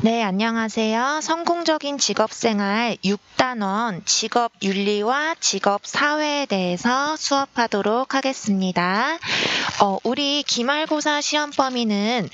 네, 안녕하세요. 성공적인 직업생활 6단원 직업윤리와 직업사회에 대해서 수업하도록 하겠습니다. 우리 기말고사 시험 범위는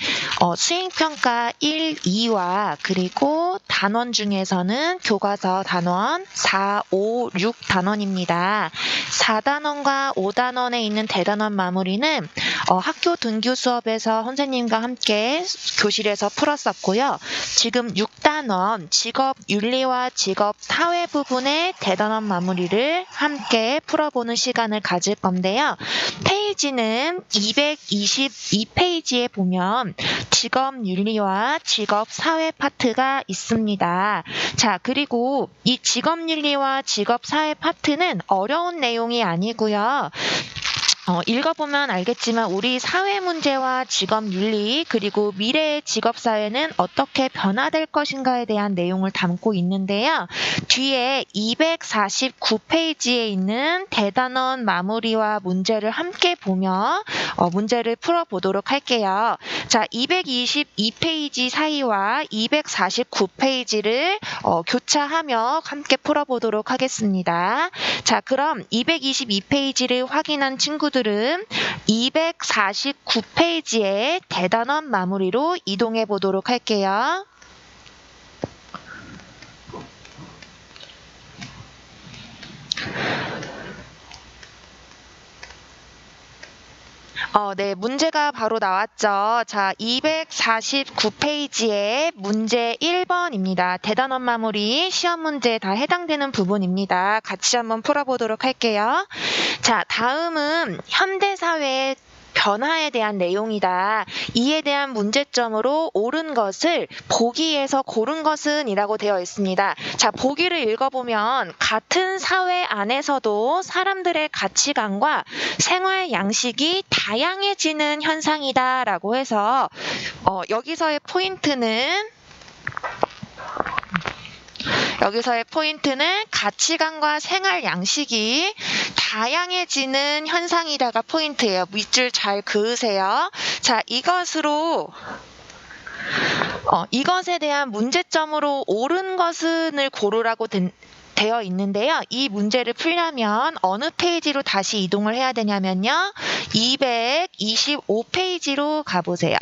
수행평가 1, 2와 그리고 단원 중에서는 교과서 단원 4, 5, 6 단원입니다. 4단원과 5단원에 있는 대단원 마무리는 학교 등교 수업에서 선생님과 함께 교실에서 풀었었고요. 지금 6단원 직업윤리와 직업사회 부분의 대단원 마무리를 함께 풀어보는 시간을 가질 건데요. 페이지는 222페이지에 보면 직업윤리와 직업사회 파트가 있습니다. 자, 그리고 이 직업윤리와 직업사회 파트는 어려운 내용이 아니고요. 읽어보면 알겠지만 우리 사회 문제와 직업윤리 그리고 미래의 직업사회는 어떻게 변화될 것인가에 대한 내용을 담고 있는데요. 뒤에 249페이지에 있는 대단원 마무리와 문제를 함께 보며 문제를 풀어보도록 할게요. 자, 222페이지 사이와 249페이지를 교차하며 함께 풀어보도록 하겠습니다. 자, 그럼 222페이지를 확인한 친구들은 249페이지의 대단원 마무리로 이동해 보도록 할게요. 네, 문제가 바로 나왔죠. 자, 249페이지에 문제 1번입니다. 대단원 마무리 시험 문제에 다 해당되는 부분입니다. 같이 한번 풀어보도록 할게요. 자, 다음은 현대사회의 변화에 대한 내용이다. 이에 대한 문제점으로 옳은 것을 보기에서 고른 것은 이라고 되어 있습니다. 자, 보기를 읽어보면 같은 사회 안에서도 사람들의 가치관과 생활 양식이 다양해지는 현상이다 라고 해서 여기서의 포인트는 가치관과 생활 양식이 다양해지는 현상이다가 포인트예요. 밑줄 잘 그으세요. 자, 이것에 대한 문제점으로 옳은 것을 고르라고 되어 있는데요. 이 문제를 풀려면 어느 페이지로 다시 이동을 해야 되냐면요. 225페이지로 가보세요.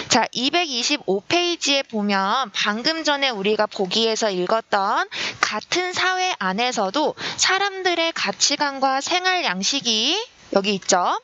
자, 225페이지에 보면 방금 전에 우리가 보기에서 읽었던 같은 사회 안에서도 사람들의 가치관과 생활 양식이 여기 있죠.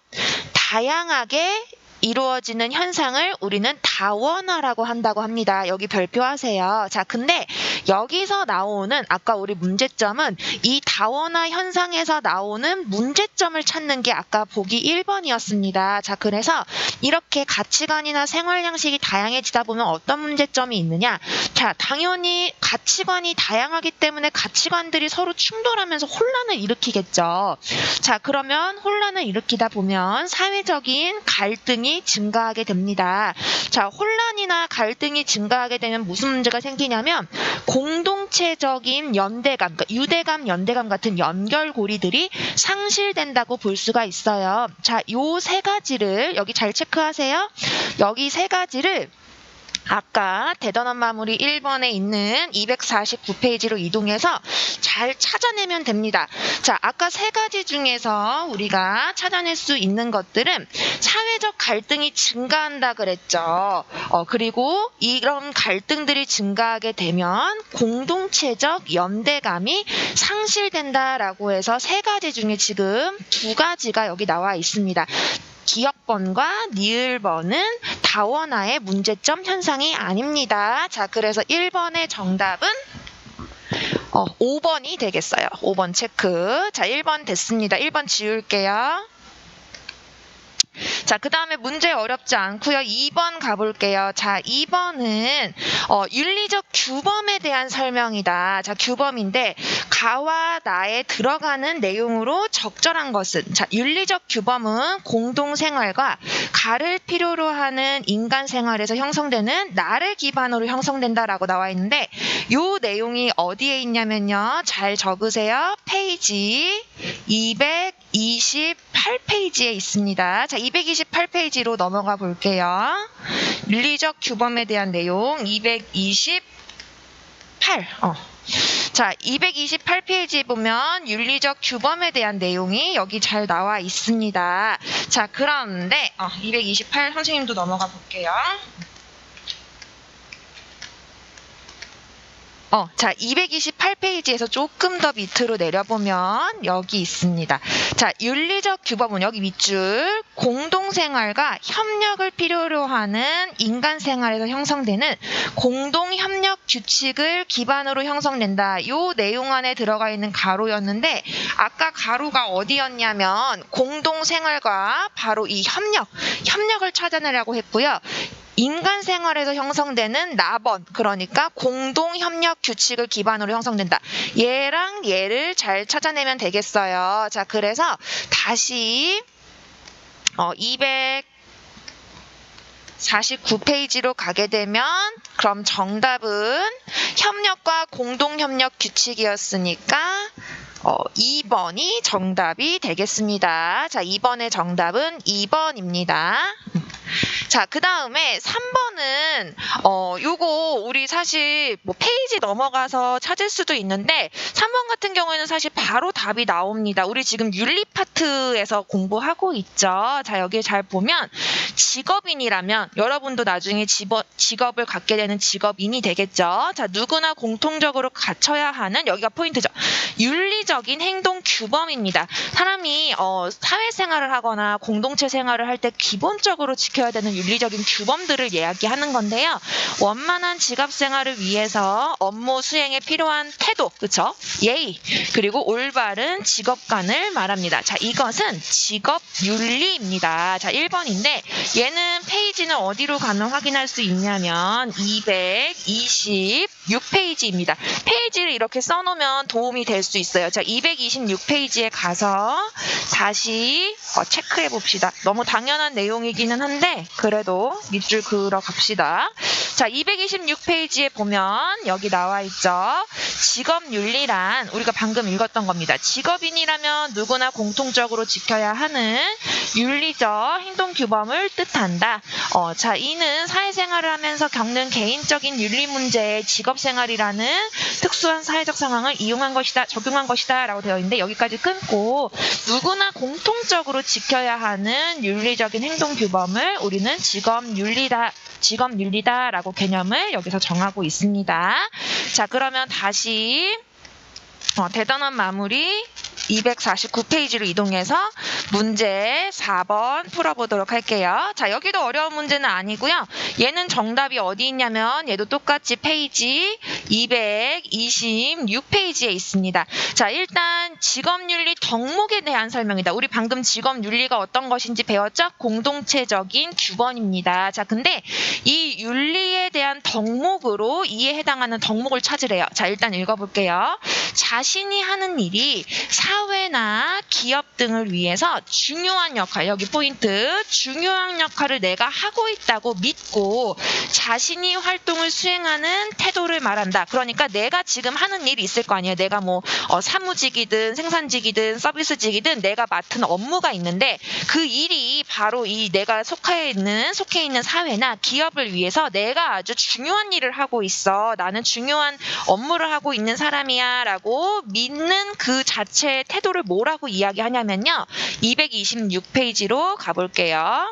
다양하게 이루어지는 현상을 우리는 다원화라고 한다고 합니다. 여기 별표하세요. 자, 근데 여기서 나오는 아까 우리 문제점은 이 다원화 현상에서 나오는 문제점을 찾는 게 아까 보기 1번이었습니다. 자, 그래서 이렇게 가치관이나 생활 양식이 다양해지다 보면 어떤 문제점이 있느냐? 자, 당연히 가치관이 다양하기 때문에 가치관들이 서로 충돌하면서 혼란을 일으키겠죠. 자, 그러면 혼란을 일으키다 보면 사회적인 갈등이 증가하게 됩니다. 자, 혼란이나 갈등이 증가하게 되면 무슨 문제가 생기냐면 공동체적인 연대감, 그러니까 유대감, 연대감 같은 연결고리들이 상실된다고 볼 수가 있어요. 자, 요 세 가지를 여기 잘 체크하세요. 여기 세 가지를 아까 대단원 마무리 1번에 있는 249페이지로 이동해서 잘 찾아내면 됩니다. 자, 아까 세 가지 중에서 우리가 찾아낼 수 있는 것들은 사회적 갈등이 증가한다 그랬죠. 그리고 이런 갈등들이 증가하게 되면 공동체적 연대감이 상실된다라고 해서 세 가지 중에 지금 두 가지가 여기 나와 있습니다. 기역번과 니을번은 다원화의 문제점 현상이 아닙니다. 자, 그래서 1번의 정답은 5번이 되겠어요. 5번 체크. 자, 1번 됐습니다. 1번 지울게요. 자, 그 다음에 문제 어렵지 않고요. 2번 가볼게요. 자, 2번은 윤리적 규범에 대한 설명이다. 자, 규범인데 가와 나에 들어가는 내용으로 적절한 것은, 자, 윤리적 규범은 공동생활과 가를 필요로 하는 인간 생활에서 형성되는 나를 기반으로 형성된다라고 나와 있는데 요 내용이 어디에 있냐면요. 잘 적으세요. 페이지 200 228페이지에 있습니다. 자, 228페이지로 넘어가 볼게요. 윤리적 규범에 대한 내용 228. 자, 228페이지에 보면 윤리적 규범에 대한 내용이 여기 잘 나와 있습니다. 자, 그런데 228 선생님도 넘어가 볼게요. 자, 228페이지에서 조금 더 밑으로 내려보면 여기 있습니다. 자, 윤리적 규범은 여기 밑줄 공동생활과 협력을 필요로 하는 인간 생활에서 형성되는 공동협력 규칙을 기반으로 형성된다. 요 내용 안에 들어가 있는 가로였는데 아까 가로가 어디였냐면 공동생활과 바로 이 협력을 찾아내라고 했고요. 인간 생활에서 형성되는 나번, 그러니까 공동협력 규칙을 기반으로 형성된다. 얘랑 얘를 잘 찾아내면 되겠어요. 자, 그래서 다시 249페이지로 가게 되면 그럼 정답은 협력과 공동협력 규칙이었으니까 2번이 정답이 되겠습니다. 자, 2번의 정답은 2번입니다. 자, 그 다음에 3번은 요거 우리 사실 뭐 페이지 넘어가서 찾을 수도 있는데 3번 같은 경우에는 사실 바로 답이 나옵니다. 우리 지금 윤리 파트에서 공부하고 있죠. 자, 여기 잘 보면 직업인이라면 여러분도 나중에 직업을 갖게 되는 직업인이 되겠죠. 자, 누구나 공통적으로 갖춰야 하는, 여기가 포인트죠. 윤리적인 행동 규범입니다. 사람이 사회생활을 하거나 공동체 생활을 할 때 기본적으로 지켜야 되는 윤리적인 규범들을 이야기하는 건데요. 원만한 직업 생활을 위해서 업무 수행에 필요한 태도, 그쵸? 예의, 그리고 올바른 직업관을 말합니다. 자, 이것은 직업 윤리입니다. 자, 1번인데 얘는 페이지는 어디로 가면 확인할 수 있냐면 226페이지입니다. 페이지를 이렇게 써놓으면 도움이 될 수 있어요. 자, 226페이지에 가서 다시 체크해 봅시다. 너무 당연한 내용이기는 한데 그래도 밑줄 그으러 갑시다. 자, 226페이지에 보면 여기 나와 있죠. 직업윤리란 우리가 방금 읽었던 겁니다. 직업인이라면 누구나 공통적으로 지켜야 하는 윤리적 행동규범을 뜻한다. 자, 이는 사회생활을 하면서 겪는 개인적인 윤리 문제에 직업생활이라는 특수한 사회적 상황을 이용한 것이다, 적용한 것이다 라고 되어 있는데 여기까지 끊고 누구나 공통적으로 지켜야 하는 윤리적인 행동규범을 우리는 직업윤리다라고 개념을 여기서 정하고 있습니다. 자, 그러면 다시 대단한 마무리 249페이지로 이동해서 문제 4번 풀어보도록 할게요. 자, 여기도 어려운 문제는 아니고요. 얘는 정답이 어디 있냐면 얘도 똑같이 페이지 226페이지에 있습니다. 자, 일단 직업윤리 덕목에 대한 설명이다. 우리 방금 직업윤리가 어떤 것인지 배웠죠? 공동체적인 규범입니다. 자, 근데 이 윤리에 대한 덕목으로 이에 해당하는 덕목을 찾으래요. 자, 일단 읽어볼게요. 자신이 하는 일이 사회나 기업 등을 위해서 중요한 역할, 여기 포인트, 중요한 역할을 내가 하고 있다고 믿고 자신이 활동을 수행하는 태도를 말한다. 그러니까 내가 지금 하는 일이 있을 거 아니에요. 내가 뭐 사무직이든 생산직이든 서비스직이든 내가 맡은 업무가 있는데 그 일이 바로 이 내가 속해 있는 사회나 기업을 위해서 내가 아주 중요한 일을 하고 있어. 나는 중요한 업무를 하고 있는 사람이야 라고 믿는 그 자체의 태도를 뭐라고 이야기하냐면요. 226페이지로 가볼게요.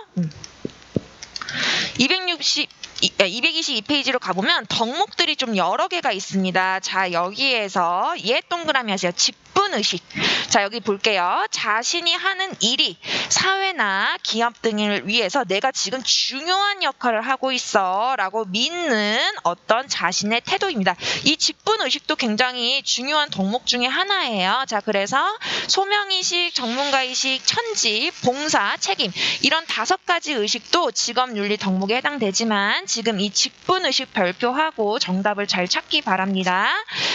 222페이지로 가보면 덕목들이 좀 여러 개가 있습니다. 자, 여기에서 얘 동그라미 하세요. 직분의식. 자, 여기 볼게요. 자신이 하는 일이 사회나 기업 등을 위해서 내가 지금 중요한 역할을 하고 있어 라고 믿는 어떤 자신의 태도입니다. 이 직분의식도 굉장히 중요한 덕목 중에 하나예요. 자, 그래서 소명의식, 전문가의식, 천지, 봉사, 책임 이런 5가지 의식도 직업윤리 덕목에 해당되지만 지금 이 직분의식 별표하고 정답을 잘 찾기 바랍니다.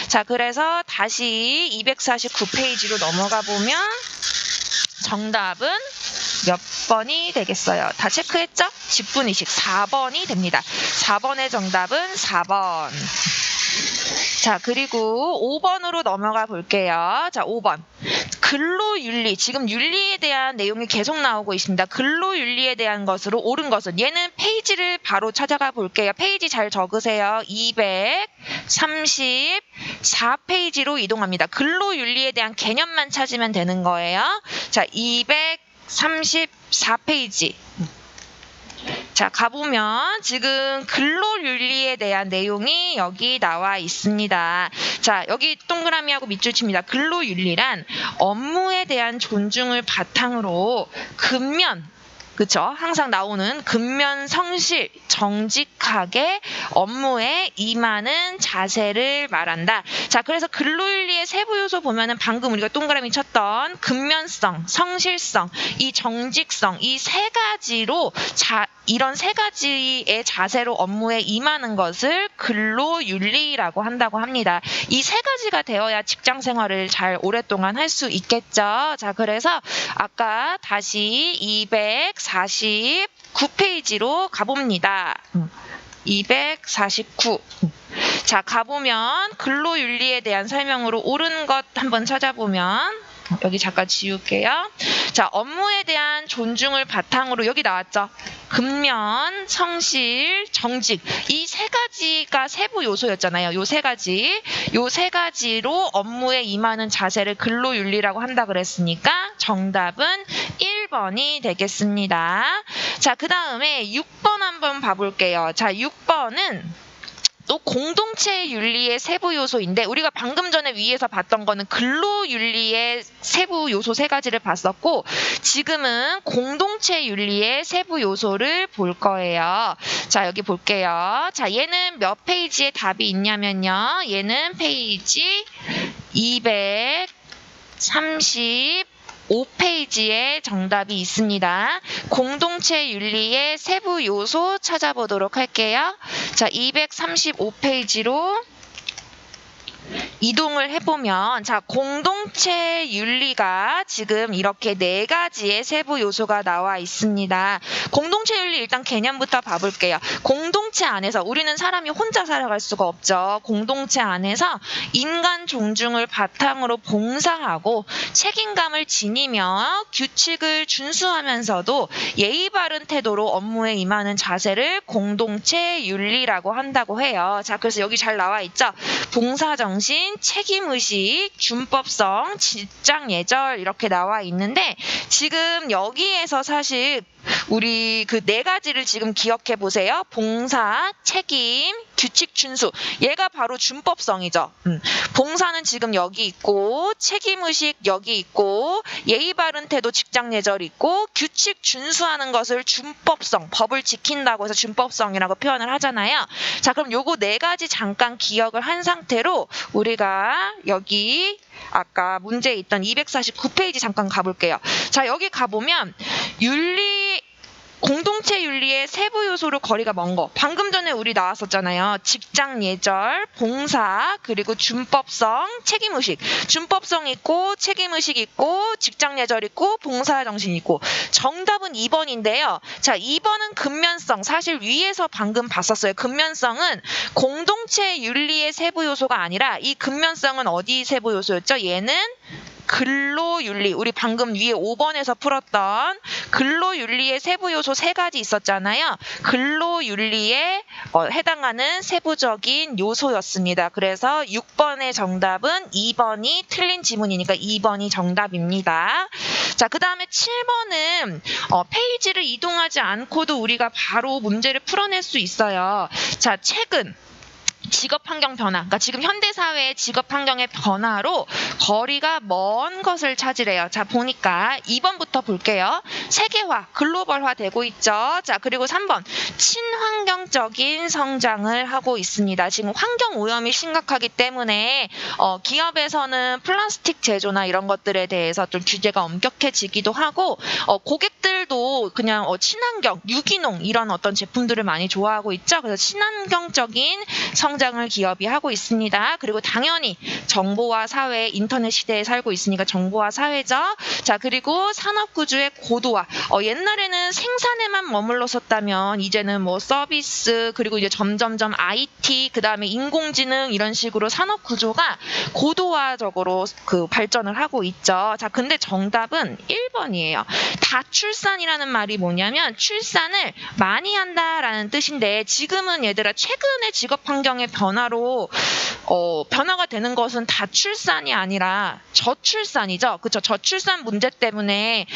자, 그래서 다시 249페이지로 넘어가 보면 정답은 몇 번이 되겠어요? 다 체크했죠? 직분의식 4번이 됩니다. 4번의 정답은 4번. 자, 그리고 5번으로 넘어가 볼게요. 자, 5번. 근로윤리, 지금 윤리에 대한 내용이 계속 나오고 있습니다. 근로윤리에 대한 것으로 옳은 것은, 얘는 페이지를 바로 찾아가 볼게요. 페이지 잘 적으세요. 234페이지로 이동합니다. 근로윤리에 대한 개념만 찾으면 되는 거예요. 자, 234페이지. 자, 가보면 지금 근로윤리에 대한 내용이 여기 나와 있습니다. 자, 여기 동그라미하고 밑줄 칩니다. 근로윤리란 업무에 대한 존중을 바탕으로 근면, 그쵸? 항상 나오는 근면 성실, 정직하게 업무에 임하는 자세를 말한다. 자, 그래서 근로윤리의 세부 요소 보면은 방금 우리가 동그라미 쳤던 근면성, 성실성, 이 정직성, 이 세 가지로 이런 세 가지의 자세로 업무에 임하는 것을 근로윤리라고 한다고 합니다. 이 세 가지가 되어야 직장 생활을 잘 오랫동안 할 수 있겠죠. 자, 그래서 아까 다시 249페이지로 가봅니다. 249. 자, 가보면 근로윤리에 대한 설명으로 옳은 것 한번 찾아보면, 여기 잠깐 지울게요. 자, 업무에 대한 존중을 바탕으로 여기 나왔죠. 근면, 성실, 정직. 이 세 가지가 세부 요소였잖아요. 요 세 가지로 업무에 임하는 자세를 근로윤리라고 한다 그랬으니까 정답은 1번이 되겠습니다. 자, 그 다음에 6번 한번 봐볼게요. 자, 6번은 또 공동체 윤리의 세부 요소인데, 우리가 방금 전에 위에서 봤던 거는 근로윤리의 세부 요소 세 가지를 봤었고, 지금은 공동체 윤리의 세부 요소를 볼 거예요. 자, 여기 볼게요. 자, 얘는 몇 페이지에 답이 있냐면요. 얘는 페이지 235페이지에 정답이 있습니다. 공동체 윤리의 세부 요소 찾아보도록 할게요. 자, 235페이지로 이동을 해보면, 자, 공동체 윤리가 지금 이렇게 네 가지의 세부 요소가 나와 있습니다. 공동체 윤리 일단 개념부터 봐볼게요. 공동체 안에서 우리는 사람이 혼자 살아갈 수가 없죠. 공동체 안에서 인간 존중을 바탕으로 봉사하고 책임감을 지니며 규칙을 준수하면서도 예의 바른 태도로 업무에 임하는 자세를 공동체 윤리라고 한다고 해요. 자, 그래서 여기 잘 나와 있죠. 봉사정신, 책임의식, 준법성, 직장예절 이렇게 나와 있는데, 지금 여기에서 사실 우리 그 네 가지를 지금 기억해 보세요. 봉사, 책임, 규칙 준수. 얘가 바로 준법성이죠. 봉사는 지금 여기 있고, 책임의식 여기 있고, 예의 바른 태도, 직장예절 있고, 규칙 준수하는 것을 준법성, 법을 지킨다고 해서 준법성이라고 표현을 하잖아요. 자, 그럼 요거 네 가지 잠깐 기억을 한 상태로 우리가 여기 아까 문제에 있던 249페이지 잠깐 가볼게요. 자, 여기 가보면 공동체 윤리의 세부 요소로 거리가 먼 거. 방금 전에 우리 나왔었잖아요. 직장 예절, 봉사, 그리고 준법성, 책임의식. 준법성 있고, 책임의식 있고, 직장 예절 있고, 봉사 정신 있고. 정답은 2번인데요. 자, 2번은 근면성. 사실 위에서 방금 봤었어요. 근면성은 공동체 윤리의 세부 요소가 아니라, 이 근면성은 어디 세부 요소였죠? 얘는 근로윤리, 우리 방금 위에 5번에서 풀었던 근로윤리의 세부 요소 세 가지 있었잖아요. 근로윤리에 해당하는 세부적인 요소였습니다. 그래서 6번의 정답은 2번이 틀린 지문이니까 2번이 정답입니다. 자, 그 다음에 7번은 페이지를 이동하지 않고도 우리가 바로 문제를 풀어낼 수 있어요. 자, 최근 직업 환경 변화, 그러니까 지금 현대사회의 직업 환경의 변화로 거리가 먼 것을 찾으래요. 자, 보니까 2번부터 볼게요. 세계화, 글로벌화 되고 있죠. 자, 그리고 3번, 친환경적인 성장을 하고 있습니다. 지금 환경 오염이 심각하기 때문에 기업에서는 플라스틱 제조나 이런 것들에 대해서 좀 규제가 엄격해지기도 하고, 고객들도 그냥 친환경, 유기농 이런 어떤 제품들을 많이 좋아하고 있죠. 그래서 친환경적인 성장 성장을 기업이 하고 있습니다. 그리고 당연히 정보화 사회, 인터넷 시대에 살고 있으니까 정보화 사회죠. 자, 그리고 산업구조의 고도화. 옛날에는 생산에만 머물렀었다면 이제는 뭐 서비스, 그리고 이제 점점점 IT, 그 다음에 인공지능 이런 식으로 산업구조가 고도화적으로 발전을 하고 있죠. 자, 근데 정답은 1번이에요. 다출산이라는 말이 뭐냐면 출산을 많이 한다라는 뜻인데, 지금은 얘들아 최근에 직업 환경의 변화로 변화가 되는 것은 다출산이 아니라 저출산이죠. 그렇죠? 저출산 문제 때문에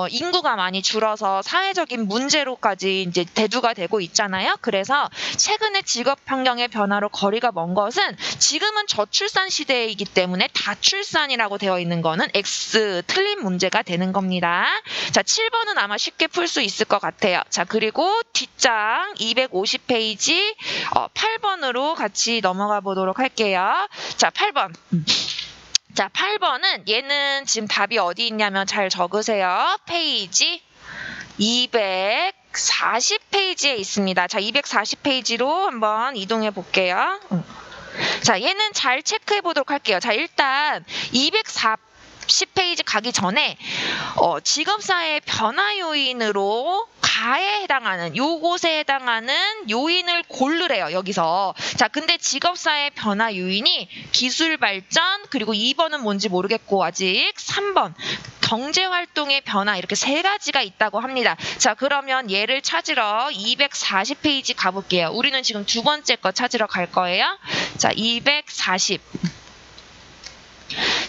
인구가 많이 줄어서 사회적인 문제로까지 이제 대두가 되고 있잖아요. 그래서 최근에 직업 환경의 변화로 거리가 먼 것은 지금은 저출산 시대이기 때문에 다출산이라고 되어 있는 거는 X, 틀린 문제가 되는 겁니다. 자, 7번은 아마 쉽게 풀 수 있을 것 같아요. 자, 그리고 뒷장 250페이지 8번으로 같이 넘어가 보도록 할게요. 자, 8번. 자, 8번은 얘는 지금 답이 어디 있냐면 잘 적으세요. 페이지 240페이지에 있습니다. 자, 240페이지로 한번 이동해 볼게요. 자, 얘는 잘 체크해 보도록 할게요. 자, 일단 240페이지 가기 전에 직업사회 변화 요인으로 가에 해당하는, 요것에 해당하는 요인을 고르래요, 여기서. 자, 근데 직업사회 변화 요인이 기술 발전, 그리고 2번은 뭔지 모르겠고 아직 3번 경제활동의 변화, 이렇게 세 가지가 있다고 합니다. 자, 그러면 얘를 찾으러 240페이지 가볼게요. 우리는 지금 두 번째 거 찾으러 갈 거예요. 자, 240.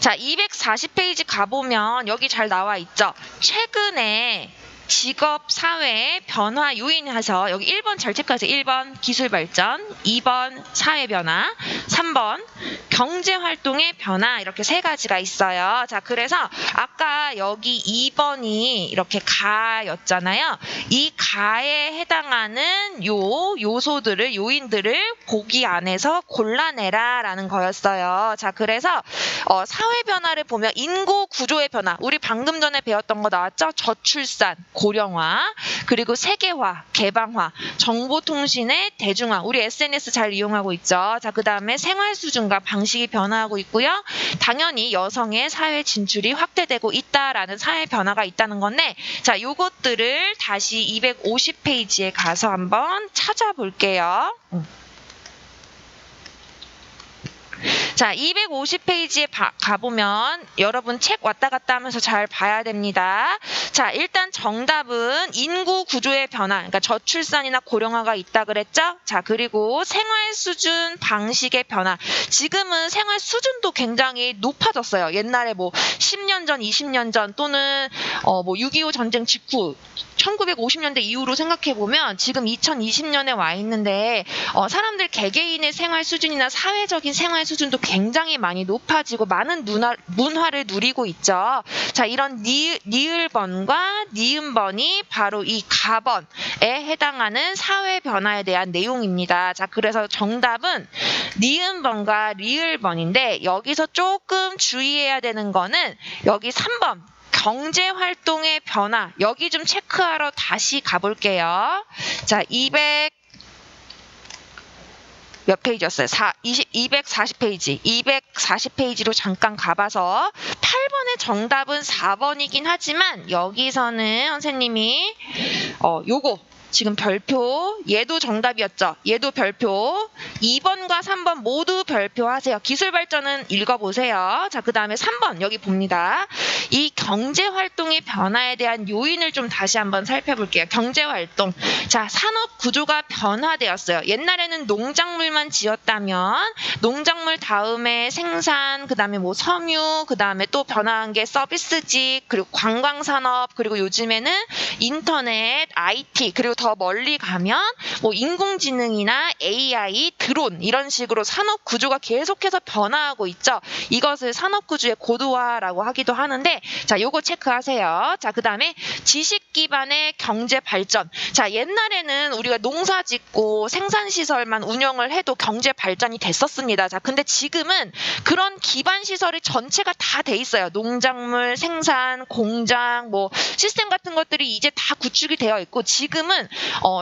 자, 240페이지 가보면 여기 잘 나와 있죠. 최근에 직업, 사회, 변화 요인 해서 여기 1번 잘 체크하세요. 1번 기술 발전, 2번 사회 변화, 3번 경제 활동의 변화, 이렇게 세 가지가 있어요. 자, 그래서 아까 여기 2번이 이렇게 가였잖아요. 이 가에 해당하는 요소들을, 요인들을 보기 안에서 골라내라 라는 거였어요. 자, 그래서 사회 변화를 보면 인구 구조의 변화, 우리 방금 전에 배웠던 거 나왔죠? 저출산, 고령화, 그리고 세계화, 개방화, 정보통신의 대중화, 우리 SNS 잘 이용하고 있죠. 자, 그 다음에 생활 수준과 방식이 변화하고 있고요. 당연히 여성의 사회 진출이 확대되고 있다라는 사회 변화가 있다는 건데, 자, 요것들을 다시 250페이지에 가서 한번 찾아볼게요. 자, 250페이지에 가보면 여러분 책 왔다 갔다 하면서 잘 봐야 됩니다. 자, 일단 정답은 인구 구조의 변화, 그러니까 저출산이나 고령화가 있다 그랬죠? 자, 그리고 생활 수준 방식의 변화. 지금은 생활 수준도 굉장히 높아졌어요. 옛날에 뭐 10년 전, 20년 전 또는 뭐 6.25 전쟁 직후 1950년대 이후로 생각해보면 지금 2020년에 와 있는데 사람들 개개인의 생활 수준이나 사회적인 생활 수준도 굉장히 많이 높아지고 많은 문화를 누리고 있죠. 자, 이런 니을번과 니은번이 바로 이 가번에 해당하는 사회 변화에 대한 내용입니다. 자, 그래서 정답은 니은번과 리을번인데 여기서 조금 주의해야 되는 거는 여기 3번 경제활동의 변화, 여기 좀 체크하러 다시 가볼게요. 자, 200몇 페이지였어요? 240페이지. 240페이지로 잠깐 가봐서 8번의 정답은 4번이긴 하지만 여기서는 선생님이 요거 지금 별표, 얘도 정답이었죠? 얘도 별표. 2번과 3번 모두 별표하세요. 기술 발전은 읽어보세요. 자, 그 다음에 3번 여기 봅니다. 이 경제활동의 변화에 대한 요인을 좀 다시 한번 살펴볼게요. 경제활동. 자, 산업 구조가 변화되었어요. 옛날에는 농작물만 지었다면 농작물 다음에 생산, 그 다음에 뭐 섬유, 그 다음에 또 변화한 게 서비스직, 그리고 관광산업, 그리고 요즘에는 인터넷, IT, 그리고 더 멀리 가면 뭐 인공지능이나 AI, 드론 이런 식으로 산업 구조가 계속해서 변화하고 있죠. 이것을 산업 구조의 고도화라고 하기도 하는데, 자, 요거 체크하세요. 자, 그 다음에 지식 기반의 경제 발전. 자, 옛날에는 우리가 농사 짓고 생산 시설만 운영을 해도 경제 발전이 됐었습니다. 자, 근데 지금은 그런 기반 시설이 전체가 다 돼 있어요. 농작물, 생산, 공장, 뭐 시스템 같은 것들이 이제 다 구축이 되어 있고 지금은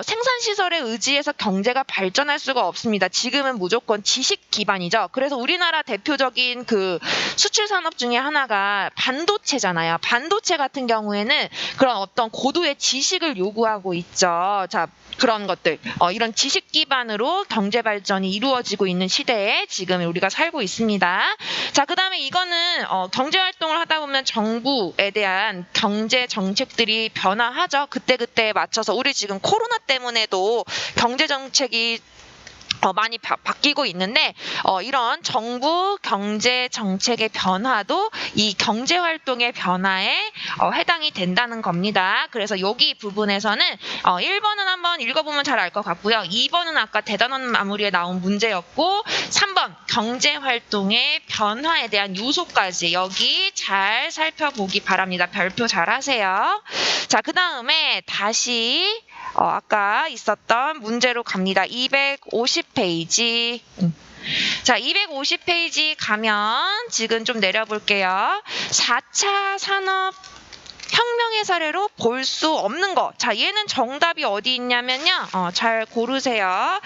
생산시설에 의지해서 경제가 발전할 수가 없습니다. 지금은 무조건 지식 기반이죠. 그래서 우리나라 대표적인 그 수출 산업 중에 하나가 반도체잖아요. 반도체 같은 경우에는 그런 어떤 고도의 지식을 요구하고 있죠. 자, 그런 것들, 이런 지식 기반으로 경제 발전이 이루어지고 있는 시대에 지금 우리가 살고 있습니다. 자, 그 다음에 이거는 경제 활동을 하다 보면 정부에 대한 경제 정책들이 변화하죠. 그때그때 맞춰서 우리 지금 코로나 때문에도 경제 정책이 많이 바뀌고 있는데 이런 정부 경제 정책의 변화도 이 경제 활동의 변화에 해당이 된다는 겁니다. 그래서 여기 부분에서는 1번은 한번 읽어보면 잘 알 것 같고요. 2번은 아까 대단원 마무리에 나온 문제였고 3번 경제 활동의 변화에 대한 요소까지 여기 잘 살펴보기 바랍니다. 별표 잘 하세요. 자, 그 다음에 다시 아까 있었던 문제로 갑니다. 250페이지. 자, 250페이지 가면 지금 좀 내려볼게요. 4차 산업 혁명의 사례로 볼 수 없는 거. 자, 얘는 정답이 어디 있냐면요. 잘 고르세요.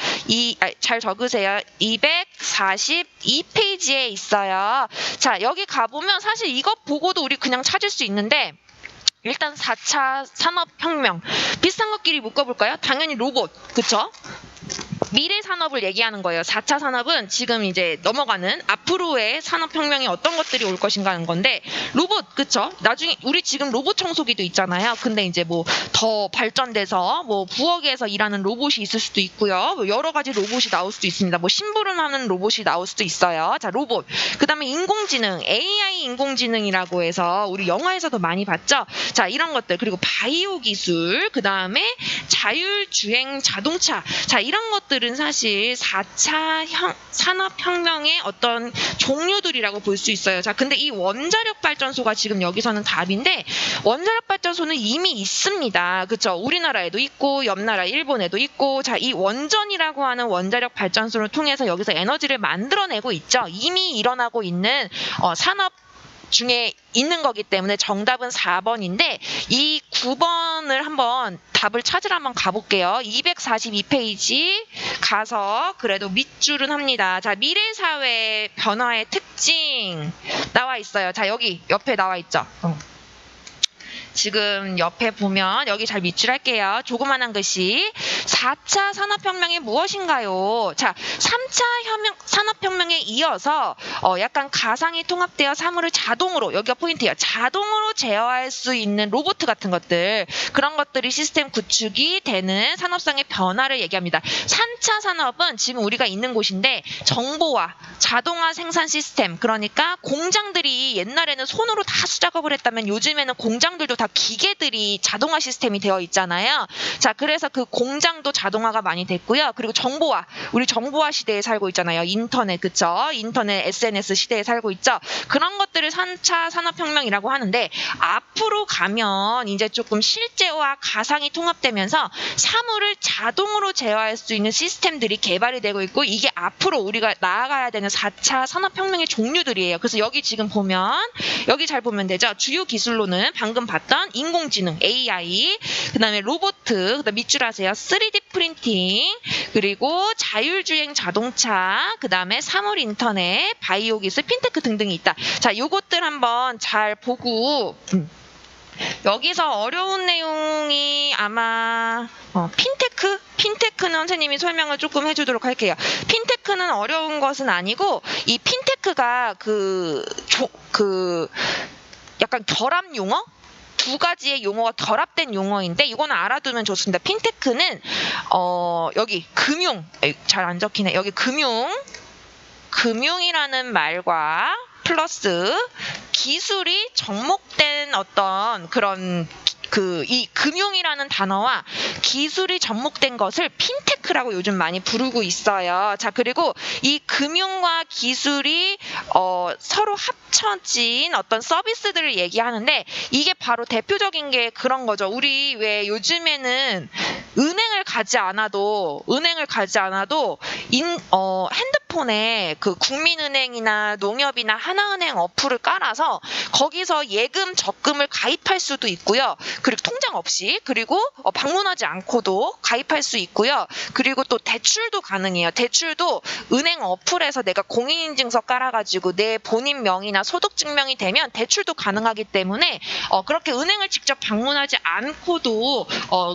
잘 적으세요. 242페이지에 있어요. 자, 여기 가보면 사실 이것 보고도 우리 그냥 찾을 수 있는데 일단 4차 산업혁명 비슷한 것끼리 묶어볼까요? 당연히 로봇, 그쵸? 미래 산업을 얘기하는 거예요. 4차 산업은 지금 이제 넘어가는 앞으로의 산업혁명이 어떤 것들이 올 것인가 하는 건데 로봇, 그쵸? 나중에 우리 지금 로봇 청소기도 있잖아요. 근데 이제 뭐 더 발전돼서 뭐 부엌에서 일하는 로봇이 있을 수도 있고요. 뭐 여러 가지 로봇이 나올 수도 있습니다. 뭐 심부름하는 로봇이 나올 수도 있어요. 자, 로봇. 그 다음에 인공지능, AI 인공지능이라고 해서 우리 영화에서도 많이 봤죠? 자, 이런 것들. 그리고 바이오 기술, 그 다음에 자율주행 자동차. 자, 이런 것들은 사실 4차 산업혁명의 어떤 종류들이라고 볼 수 있어요. 자, 근데 이 원자력 발전소가 지금 여기서는 답인데 원자력 발전소는 이미 있습니다. 그쵸? 우리나라에도 있고 옆 나라 일본에도 있고 자, 이 원전이라고 하는 원자력 발전소를 통해서 여기서 에너지를 만들어내고 있죠. 이미 일어나고 있는 산업 중에 있는 거기 때문에 정답은 4번인데 이 9번을 한번 답을 찾으러 한번 가볼게요. 242페이지 가서 그래도 밑줄은 합니다. 자, 미래사회 변화의 특징 나와 있어요. 자, 여기 옆에 나와 있죠. 지금 옆에 보면 여기 잘 밑줄할게요. 조그만한 글씨. 4차 산업혁명이 무엇인가요? 자, 3차 산업혁명에 이어서 약간 가상이 통합되어 사물을 자동으로, 여기가 포인트예요. 자동으로 제어할 수 있는 로봇 같은 것들, 그런 것들이 시스템 구축이 되는 산업상의 변화를 얘기합니다. 3차 산업은 지금 우리가 있는 곳인데 정보화, 자동화 생산 시스템, 그러니까 공장들이 옛날에는 손으로 다 수작업을 했다면 요즘에는 공장들도 다 기계들이 자동화 시스템이 되어 있잖아요. 자, 그래서 그 공장도 자동화가 많이 됐고요. 그리고 정보화, 우리 정보화 시대에 살고 있잖아요. 인터넷, 그쵸? 인터넷, SNS 시대에 살고 있죠. 그런 것들을 3차 산업혁명이라고 하는데 앞으로 가면 이제 조금 실제와 가상이 통합되면서 사물을 자동으로 제어할 수 있는 시스템들이 개발이 되고 있고 이게 앞으로 우리가 나아가야 되는 4차 산업혁명의 종류들이에요. 그래서 여기 지금 보면 여기 잘 보면 되죠. 주요 기술로는 방금 봤던 인공지능, AI, 그 다음에 로봇, 그 다음 밑줄 하세요. 3D 프린팅, 그리고 자율주행 자동차, 그 다음에 사물 인터넷, 바이오 기술, 핀테크 등등이 있다. 자, 요것들 한번 잘 보고 여기서 어려운 내용이 아마 핀테크는 선생님이 설명을 조금 해주도록 할게요. 핀테크는 어려운 것은 아니고 이 핀테크가 약간 결합 용어? 두 가지의 용어가 결합된 용어인데 이거는 알아두면 좋습니다. 핀테크는 여기 금융, 잘 안 적히네. 여기 금융이라는 말과 플러스 기술이 접목된 어떤 그런 이 금융이라는 단어와 기술이 접목된 것을 핀테크라고 요즘 많이 부르고 있어요. 자, 그리고 이 금융과 기술이 서로 합쳐진 어떤 서비스들을 얘기하는데 이게 바로 대표적인 게 그런 거죠. 우리 왜 요즘에는 은행을 가지 않아도 핸드폰 스마트폰에 그 국민은행이나 농협이나 하나은행 어플을 깔아서 거기서 예금, 적금을 가입할 수도 있고요. 그리고 통장 없이, 그리고 방문하지 않고도 가입할 수 있고요. 그리고 또 대출도 가능해요. 대출도 은행 어플에서 내가 공인인증서 깔아가지고 내 본인 명의나 소득 증명이 되면 대출도 가능하기 때문에 그렇게 은행을 직접 방문하지 않고도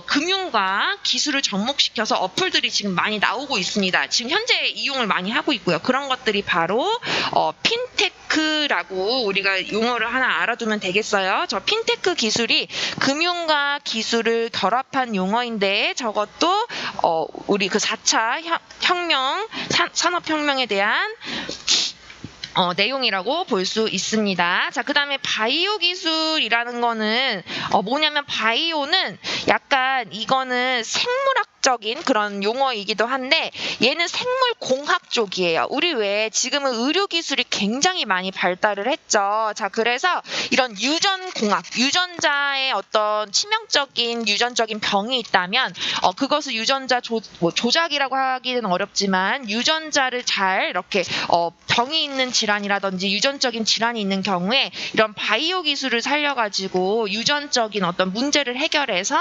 금융과 기술을 접목시켜서 어플들이 지금 많이 나오고 있습니다. 지금 현재 이용을 많이 하고 있고요. 그런 것들이 바로 핀테크라고 우리가 용어를 하나 알아두면 되겠어요. 저 핀테크 기술이 금융과 기술을 결합한 용어인데 저것도 우리 그 4차 혁명, 산업혁명에 대한 내용이라고 볼 수 있습니다. 자, 그 다음에 바이오 기술이라는 거는 뭐냐면 바이오는 약간 이거는 생물학적인 그런 용어이기도 한데 얘는 생물공학 쪽이에요. 우리 왜 지금은 의료 기술이 굉장히 많이 발달을 했죠. 자, 그래서 이런 유전공학, 유전자의 어떤 치명적인 유전적인 병이 있다면 그것을 유전자 조작이라고 하기는 어렵지만 유전자를 잘 이렇게 병이 있는 질환이라든지 유전적인 질환이 있는 경우에 이런 바이오 기술을 살려가지고 유전적인 어떤 문제를 해결해서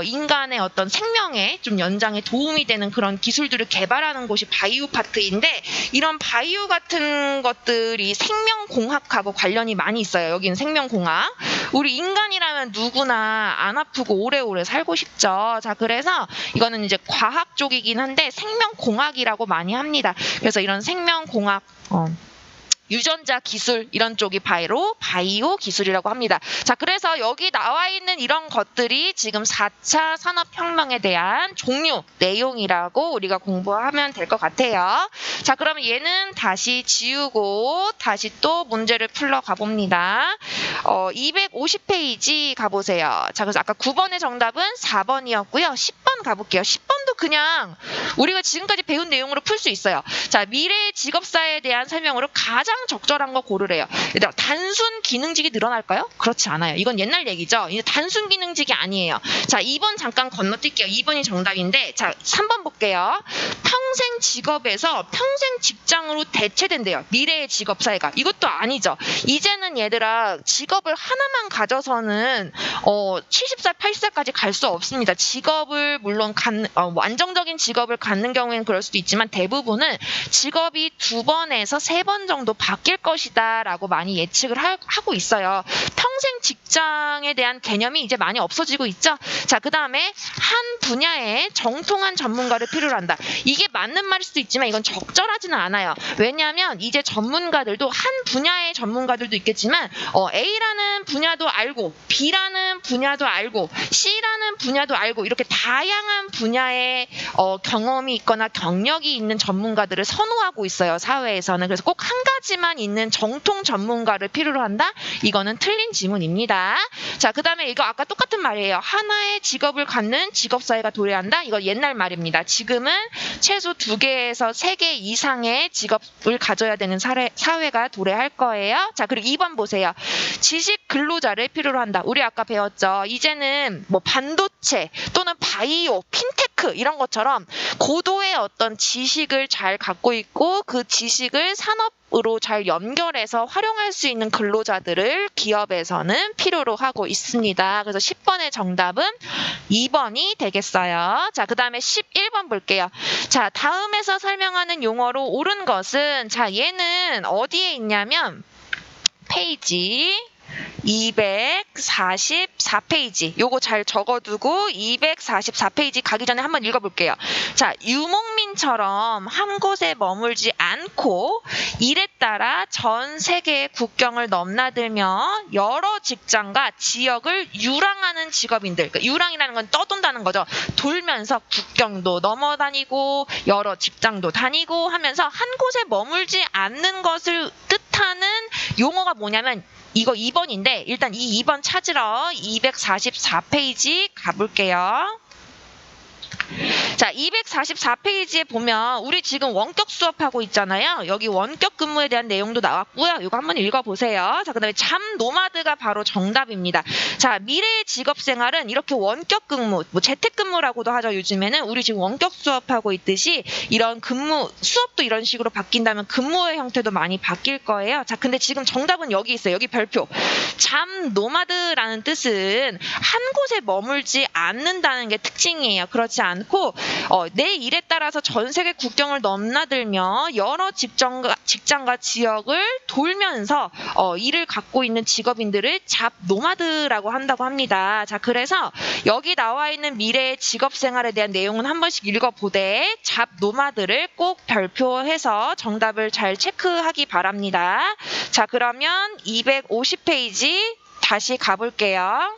인간의 어떤 생명에 좀 연장에 도움이 되는 그런 기술들을 개발하는 곳이 바이오 파트인데 이런 바이오 같은 것들이 생명공학하고 관련이 많이 있어요. 여기는 생명공학. 우리 인간이라면 누구나 안 아프고 오래오래 살고 싶죠. 자, 그래서 이거는 이제 과학 쪽이긴 한데 생명공학이라고 많이 합니다. 그래서 이런 생명공학 유전자 기술 이런 쪽이 바로 바이오 기술이라고 합니다. 자, 그래서 여기 나와 있는 이런 것들이 지금 4차 산업혁명에 대한 종류, 내용이라고 우리가 공부하면 될 것 같아요. 자, 그러면 얘는 다시 지우고 다시 또 문제를 풀러 가봅니다. 250페이지 가보세요. 자, 그래서 아까 9번의 정답은 4번이었고요. 10번 가볼게요. 10번도 그냥 우리가 지금까지 배운 내용으로 풀 수 있어요. 자, 미래의 직업사에 대한 설명으로 가장 적절한 거 고르래요. 얘들아, 단순 기능직이 늘어날까요? 그렇지 않아요. 이건 옛날 얘기죠. 이제 단순 기능직이 아니에요. 자, 2번 잠깐 건너뛸게요. 2번이 정답인데, 자, 3번 볼게요. 평생 직업에서 평생 직장으로 대체된대요. 미래의 직업사회가. 이것도 아니죠. 이제는 얘들아, 직업을 하나만 가져서는 70살, 80살까지 갈 수 없습니다. 직업을 물론 안정적인 직업을 갖는 경우에는 그럴 수도 있지만 대부분은 직업이 2번에서 3번 정도 바뀔 것이다 라고 많이 예측을 하고 있어요. 평생 직장에 대한 개념이 이제 많이 없어지고 있죠. 자, 그 다음에 한 분야에 정통한 전문가를 필요로 한다. 이게 맞는 말일 수도 있지만 이건 적절하지는 않아요. 왜냐하면 이제 전문가들도 한 분야의 전문가들도 있겠지만 A라는 분야도 알고 B라는 분야도 알고 C라는 분야도 알고 이렇게 다양한 분야의 경험이 있거나 경력이 있는 전문가들을 선호하고 있어요. 사회에서는. 그래서 꼭 한 가지만 있는 정통 전문가를 필요로 한다? 이거는 틀린 지문입니다. 자, 그 다음에 이거 아까 똑같은 말이에요. 하나의 직업을 갖는 직업사회가 도래한다? 이거 옛날 말입니다. 지금은 최소 2개에서 3개 이상의 직업을 가져야 되는 사회가 도래할 거예요. 자, 그리고 2번 보세요. 지식 근로자를 필요로 한다. 우리 아까 배웠죠. 이제는 뭐 반도체 또는 바이오, 핀테크 이런 것처럼 고도의 어떤 지식을 잘 갖고 있고 그 지식을 산업으로 잘 연결해서 활용할 수 있는 근로자들을 기업에서는 필요로 하고 있습니다. 그래서 10번의 정답은 2번이 되겠어요. 자, 그 다음에 11번 볼게요. 자, 다음에서 설명하는 용어로 옳은 것은, 자, 얘는 어디에 있냐면 페이지 244페이지. 요거 잘 적어두고 244페이지 가기 전에 한번 읽어볼게요. 자, 유목민처럼 한 곳에 머물지 않고 일에 따라 전 세계의 국경을 넘나들며 여러 직장과 지역을 유랑하는 직업인들. 그러니까 유랑이라는 건 떠돈다는 거죠. 돌면서 국경도 넘어다니고 여러 직장도 다니고 하면서 한 곳에 머물지 않는 것을 뜻하는 용어가 뭐냐면 이거 2번인데 일단 이 2번 찾으러 244페이지 가볼게요. 자, 244페이지에 보면 우리 지금 원격 수업하고 있잖아요. 여기 원격 근무에 대한 내용도 나왔고요. 이거 한번 읽어보세요. 자, 그 다음에 잠 노마드가 바로 정답입니다. 자, 미래의 직업생활은 이렇게 원격 근무, 뭐 재택근무라고도 하죠. 요즘에는 우리 지금 원격 수업하고 있듯이 이런 근무, 수업도 이런 식으로 바뀐다면 근무의 형태도 많이 바뀔 거예요. 자, 근데 지금 정답은 여기 있어요. 여기 별표. 잠 노마드라는 뜻은 한 곳에 머물지 않는다는 게 특징이에요. 그렇지 않고 내 일에 따라서 전 세계 국경을 넘나들며 여러 직장과 지역을 돌면서 일을 갖고 있는 직업인들을 잡 노마드라고 한다고 합니다. 자, 그래서 여기 나와 있는 미래의 직업 생활에 대한 내용은 한 번씩 읽어보되 잡 노마드를 꼭 별표해서 정답을 잘 체크하기 바랍니다. 자, 그러면 250페이지 다시 가볼게요.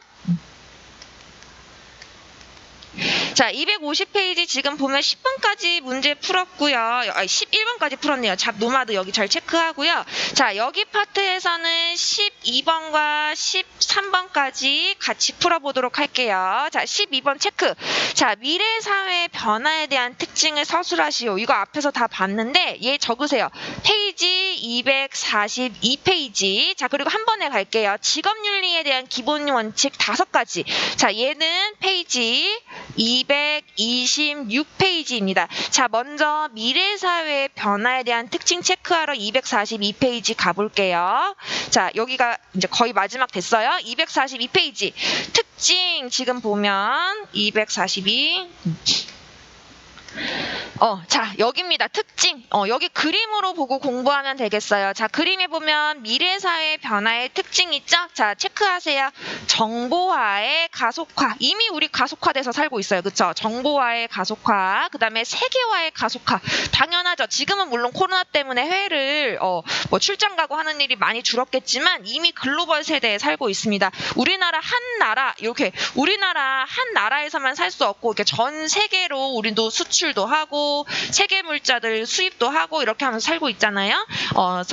자, 250페이지 지금 보면 10번까지 문제 풀었고요. 11번까지 풀었네요. 잡 노마드 여기 잘 체크하고요. 자, 여기 파트에서는 12번과 13번까지 같이 풀어보도록 할게요. 자, 12번 체크. 자, 미래 사회의 변화에 대한 특징을 서술하시오. 이거 앞에서 다 봤는데 얘 적으세요. 페이지 242페이지. 자, 그리고 한 번에 갈게요. 직업윤리에 대한 기본 원칙 5가지. 자, 얘는 페이지 226페이지입니다. 자, 먼저 미래사회의 변화에 대한 특징 체크하러 242페이지 가볼게요. 자, 여기가 이제 거의 마지막 됐어요. 242페이지. 특징 지금 보면 242. 자, 여기입니다. 특징. 여기 그림으로 보고 공부하면 되겠어요. 자, 그림에 보면 미래사회 변화의 특징 있죠? 자, 체크하세요. 정보화의 가속화. 이미 우리 가속화돼서 살고 있어요. 그쵸? 정보화의 가속화. 그 다음에 세계화의 가속화. 당연하죠. 지금은 물론 코로나 때문에 해외를 뭐 출장 가고 하는 일이 많이 줄었겠지만 이미 글로벌 세대에 살고 있습니다. 우리나라 한 나라, 이렇게 우리나라 한 나라에서만 살 수 없고 이렇게 전 세계로 우리도 수출도 하고 세계 물자들 수입도 하고 이렇게 하면서 살고 있잖아요.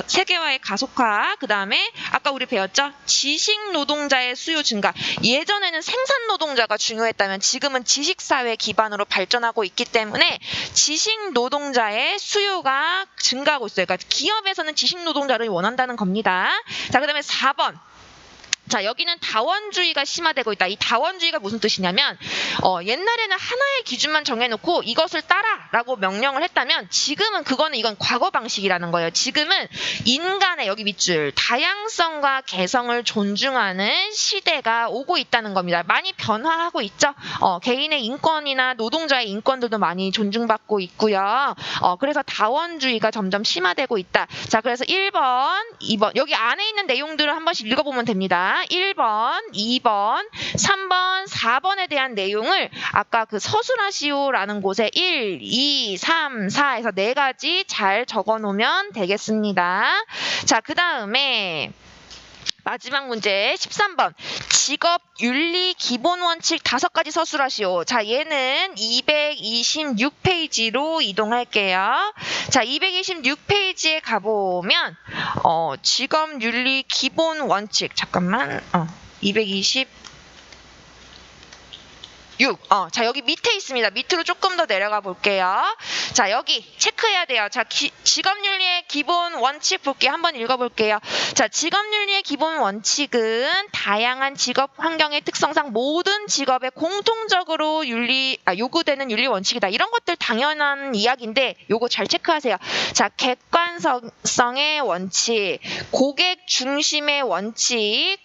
세계화의 가속화. 그 다음에 아까 우리 배웠죠? 지식 노동자의 수요 증가. 예전에는 생산 노동자가 중요했다면 지금은 지식사회 기반으로 발전하고 있기 때문에 지식 노동자의 수요가 증가하고 있어요. 그러니까 기업에서는 지식 노동자를 원한다는 겁니다. 자, 그 다음에 4번. 자, 여기는 다원주의가 심화되고 있다. 이 다원주의가 무슨 뜻이냐면 옛날에는 하나의 기준만 정해놓고 이것을 따라라고 명령을 했다면 지금은 이건 과거 방식이라는 거예요. 지금은 인간의 여기 밑줄 다양성과 개성을 존중하는 시대가 오고 있다는 겁니다. 많이 변화하고 있죠. 개인의 인권이나 노동자의 인권들도 많이 존중받고 있고요. 그래서 다원주의가 점점 심화되고 있다. 자, 그래서 1번, 2번 여기 안에 있는 내용들을 한 번씩 읽어보면 됩니다. 1번, 2번, 3번, 4번에 대한 내용을 아까 그 서술하시오라는 곳에 1, 2, 3, 4에서 4가지 잘 적어놓으면 되겠습니다. 자, 그 다음에 마지막 문제 13번. 직업윤리 기본원칙 5가지 서술하시오. 자, 얘는 226페이지로 이동할게요. 자, 226페이지에 가보면 직업윤리 기본원칙 잠깐만 226. 자, 여기 밑에 있습니다. 밑으로 조금 더 내려가 볼게요. 자, 여기 체크해야 돼요. 자, 직업윤리의 기본 원칙 볼게요. 한번 읽어볼게요. 자, 직업윤리의 기본 원칙은 다양한 직업 환경의 특성상 모든 직업에 공통적으로 요구되는 윤리 원칙이다. 이런 것들 당연한 이야기인데 요거 잘 체크하세요. 자, 객관성의 원칙, 고객 중심의 원칙,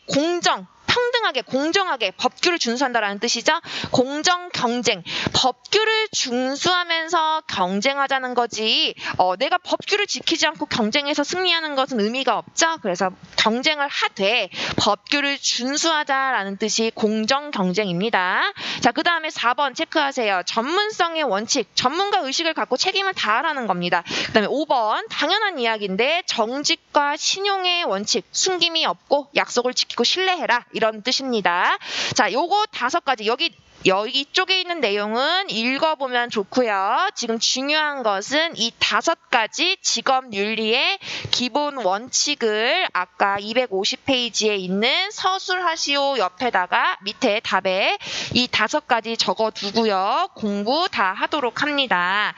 평등하게, 공정하게 법규를 준수한다라는 뜻이죠. 공정 경쟁. 법규를 준수하면서 경쟁하자는 거지. 내가 법규를 지키지 않고 경쟁해서 승리하는 것은 의미가 없죠. 그래서 경쟁을 하되 법규를 준수하자라는 뜻이 공정 경쟁입니다. 자, 그 다음에 4번 체크하세요. 전문성의 원칙. 전문가 의식을 갖고 책임을 다하라는 겁니다. 그 다음에 5번 당연한 이야기인데 정직과 신용의 원칙. 숨김이 없고 약속을 지키고 신뢰해라. 이런 뜻입니다. 자, 요거 5가지. 여기 여기 쪽에 있는 내용은 읽어보면 좋고요. 지금 중요한 것은 이 5가지 직업 윤리의 기본 원칙을 아까 250페이지에 있는 서술하시오 옆에다가 밑에 답에 이 5가지 적어두고요. 공부 다 하도록 합니다.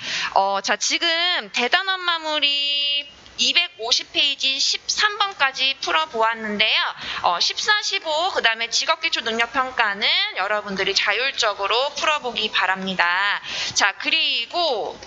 자, 지금 대단원 마무리 250페이지 13번까지 풀어보았는데요. 14, 15, 그 다음에 직업기초능력평가는 여러분들이 자율적으로 풀어보기 바랍니다. 자, 그리고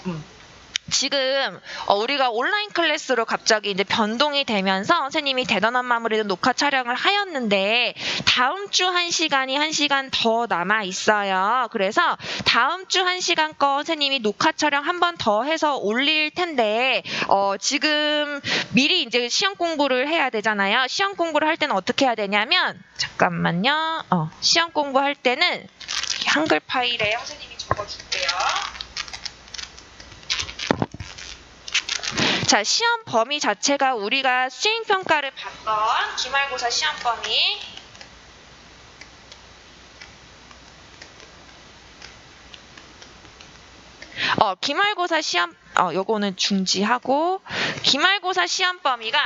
지금 우리가 온라인 클래스로 갑자기 이제 변동이 되면서 선생님이 대단원 마무리도 녹화 촬영을 하였는데 다음 주 1시간이 1시간 더 남아 있어요. 그래서 다음 주 1시간 거 선생님이 녹화 촬영 한 번 더 해서 올릴 텐데 지금 미리 이제 시험 공부를 해야 되잖아요. 시험 공부를 할 때는 어떻게 해야 되냐면 잠깐만요. 시험 공부할 때는 한글 파일에 선생님이 적어줄게요. 자, 시험 범위 자체가 우리가 수행평가를 봤던 기말고사 시험 범위 기말고사 시험 요거는 중지하고 기말고사 시험 범위가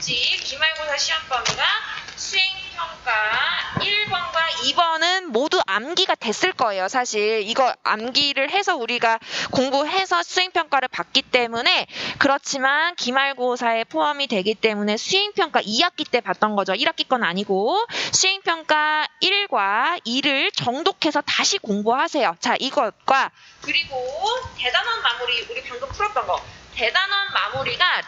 기말고사 시험 범위가 수행평가 1번과 2번은 모두 암기가 됐을 거예요. 사실 이거 암기를 해서 우리가 공부해서 수행평가를 받기 때문에 그렇지만 기말고사에 포함이 되기 때문에 수행평가 2학기 때 봤던 거죠. 1학기 건 아니고 수행평가 1과 2를 정독해서 다시 공부하세요. 자, 이것과 그리고 대단원 마무리 우리 방금 풀었던 거 대단원 마무리가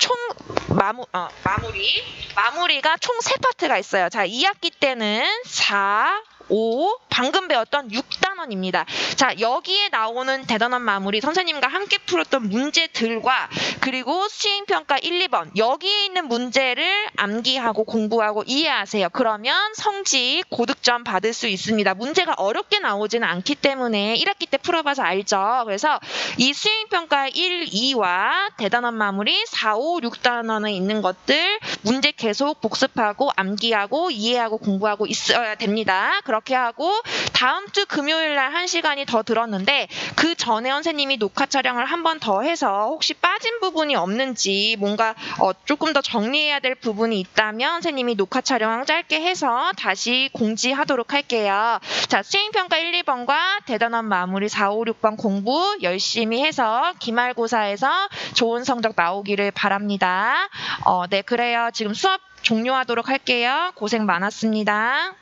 마무리가 총 3파트가 있어요. 자, 2학기 때는 4, 5, 방금 배웠던 6단원입니다. 자, 여기에 나오는 대단원 마무리 선생님과 함께 풀었던 문제들과 그리고 수행평가 1, 2번 여기에 있는 문제를 암기하고 공부하고 이해하세요. 그러면 성직 고득점 받을 수 있습니다. 문제가 어렵게 나오지는 않기 때문에 1학기 때 풀어봐서 알죠. 그래서 이 수행평가 1, 2와 대단원 마무리 4, 5, 6단원에 있는 것들 문제 계속 복습하고 암기하고 이해하고 공부하고 있어야 됩니다. 그렇게 하고 다음 주 금요일 날 1시간이 더 들었는데 그 전에 선생님이 녹화 촬영을 한 번 더 해서 혹시 빠진 부분이 없는지 뭔가 조금 더 정리해야 될 부분이 있다면 선생님이 녹화 촬영 짧게 해서 다시 공지하도록 할게요. 자, 수행평가 1, 2번과 대단원 마무리 4, 5, 6번 공부 열심히 해서 기말고사에서 좋은 성적 나오기를 바랍니다. 네, 그래요. 지금 수업 종료하도록 할게요. 고생 많았습니다.